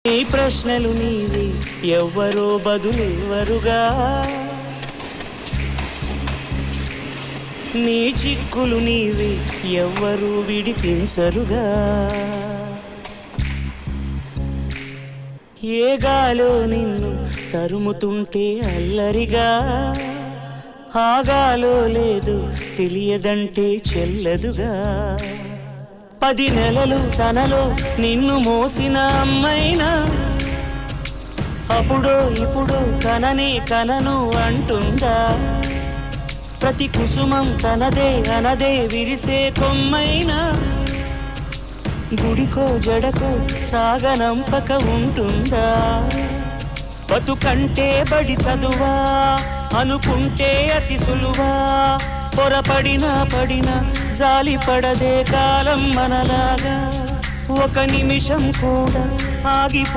నీ ప్రశ్నలు నీవి ఎవ్వరో బదులెవ్వరుగా, నీ చిక్కులు నీవి ఎవ్వరూ విడిపించరుగా. ఏ గాలో నిన్ను తరుముతుంటే అల్లరిగా, ఆగాలో లేదు తెలియదంటే చెల్లదుగా. 10 నెలలు తనలో నిన్ను మోసిన అమ్మైనా అప్పుడో ఇప్పుడో కనను అంటుందా. ప్రతి కుసుమం తనదే అనదే విరిసే కొమ్మైనా గుడికో జడకో సాగనంపక ఉంటుందా. బతుకంటే బడి చదువా అనుకుంటే అతి సులువా, పొరపడినా పడినా జాలి పడదే కాలం మనలాగా. ఒక నిమిషం కూడా ఆగిపో